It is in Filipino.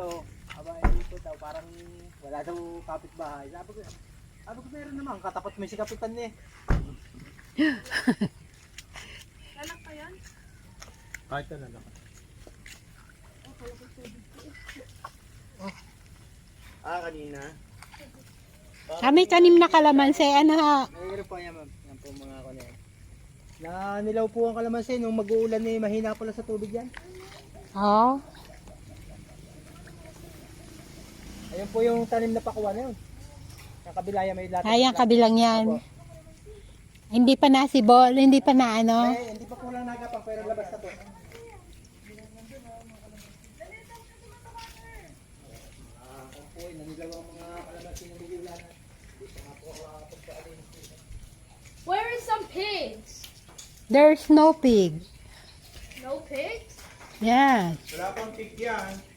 dito. Aba, dito daw, parang wala daw kapitbahay. Sabi ko meron naman, katapat mo si kapitan niya. Lalak pa yan? Kahit na lalak. Kanina. Kami tanim na kalamansi, ano ha? Mayroon po yan, ma'am. Yan po mga ako na yan. Na nilaw po ang kalamansi nung mag-uulan eh, mahina pala sa tubig yan. Oo. Ayun po yung tanim na pakuha na yun. Yung kabila yan may lahat. Ay, ang kabilang yan. Hindi pa nasibol, hindi pa na ano. Hindi pa kulang nagapang pero labas na to. Nanilaw ang mga kalamansi ng bigyan. Where is some pigs? There's no pig. No pigs? Yeah. Wala pang pig yan.